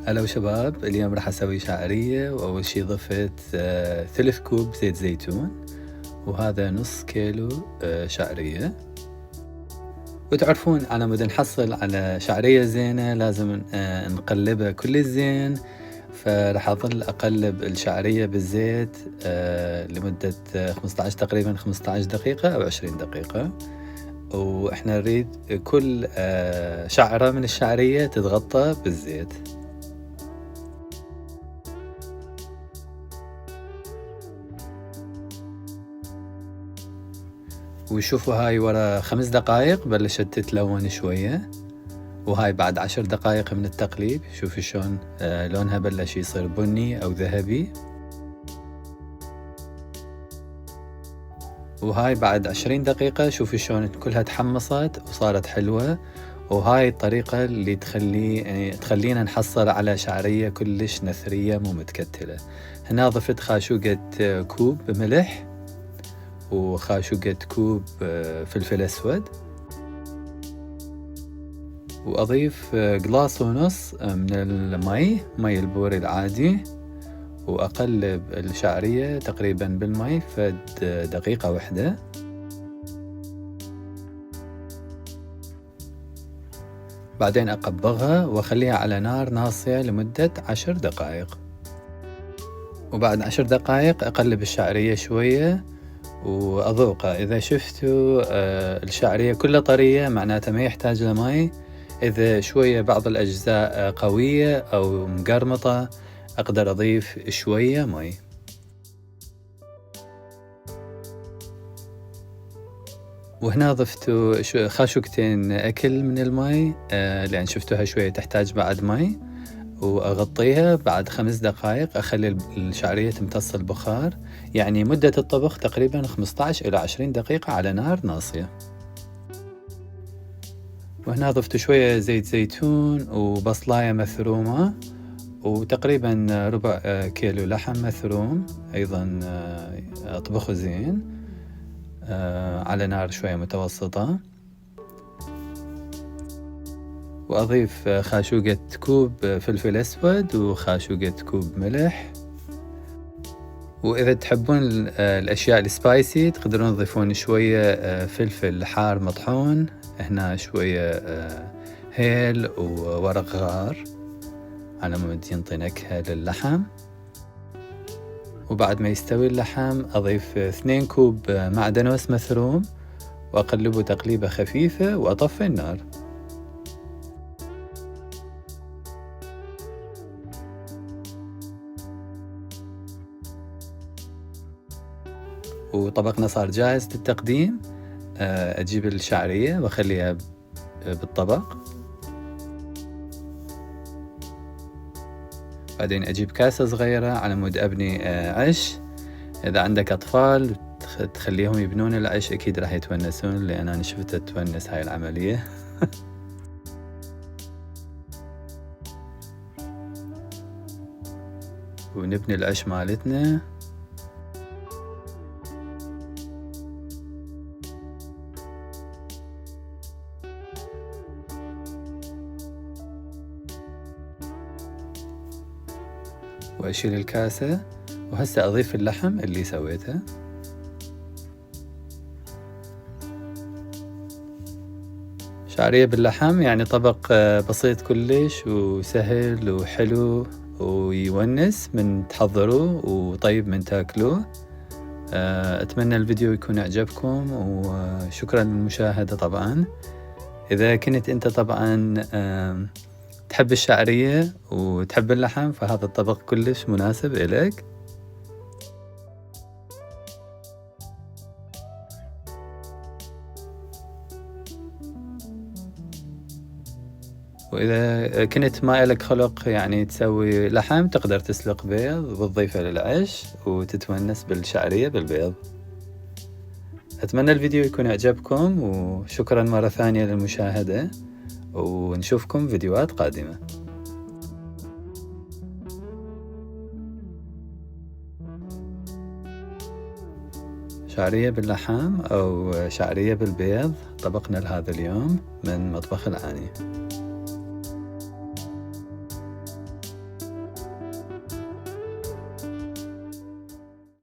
هلا شباب، اليوم راح اسوي شعرية. واول شي ضفت 3 كوب زيت زيتون، وهذا نص كيلو شعرية. وتعرفون على مود نحصل على شعرية زينة لازم نقلبها كل زين. فراح اظل اقلب الشعرية بالزيت لمدة 15 تقريبا 15 دقيقة او 20 دقيقة. واحنا نريد كل شعرة من الشعرية تتغطى بالزيت. وشوفوا هاي ورا 5 دقايق بلشت تتلون شوية، وهاي بعد 10 دقايق من التقليب. شوفوا شلون لونها بلش يصير بني أو ذهبي. وهاي بعد 20 دقيقة شوفوا شلون كلها تحمصت وصارت حلوة. وهاي الطريقة اللي تخلينا نحصل على شعرية كلش نثرية مو متكتلة. هنا ضفت خاشوقة كوب ملح، وخاشوقة كوب فلفل أسود، وأضيف قلاص ونص من مي البوري العادي، وأقلب الشعرية تقريبا بالمي فد دقيقة واحدة. بعدين أقبضها وأخليها على نار ناصية لمدة 10 دقائق. وبعد 10 دقائق أقلب الشعرية شوية وأذوقها. إذا شفتوا الشعرية كلها طرية معناته ما يحتاج لمي. إذا شوية بعض الأجزاء قوية أو مقرمطة أقدر أضيف شوية مي. وهنا ضفتوا خاشوقتين أكل من المي لأن شفتوها شوية تحتاج بعد مي. وأغطيها بعد 5 دقائق أخلي الشعرية تمتص البخار. يعني مدة الطبخ تقريبا 15 إلى 20 دقيقة على نار ناصية. وهنا ضفت شوية زيت زيتون وبصلاية مثرومة، وتقريبا ربع كيلو لحم مثروم أيضا أطبخه زين على نار شوية متوسطة. وأضيف خاشوقة كوب فلفل أسود وخاشوقة كوب ملح. وإذا تحبون الأشياء السبايسي تقدرون تضيفون شوية فلفل حار مطحون، هنا شوية هيل وورق غار على مود ينطي نكهة للحم. وبعد ما يستوي اللحم أضيف 2 كوب معدنوس مثروم وأقلبه تقليبة خفيفة وأطفي النار. وطبقنا صار جاهز للتقديم. أجيب الشعرية وأخليها بالطبق. بعدين أجيب كاسة صغيرة على مود أبني عش. إذا عندك أطفال تخليهم يبنون العش أكيد راح يتونسون، لأن أنا شفتها تونس هاي العملية. ونبني العش مالتنا. وأشيل الكاسة وهسه أضيف اللحم اللي سويته. شعرية باللحم يعني طبق بسيط كلش وسهل وحلو ويونس من تحضروه وطيب من تاكلوه. أتمنى الفيديو يكون أعجبكم، وشكرا للمشاهدة. طبعا إذا كنت أنت طبعا تحب الشعرية وتحب اللحم فهذا الطبق كلش مناسب إليك. وإذا كنت ما إلك خلق يعني تسوي لحم تقدر تسلق بيض وتضيفه للعيش وتتونس بالشعرية بالبيض. أتمنى الفيديو يكون أعجبكم، وشكرا مرة ثانية للمشاهدة، ونشوفكم فيديوهات قادمة. شعرية باللحم أو شعرية بالبيض طبقنا لهذا اليوم من مطبخ العاني.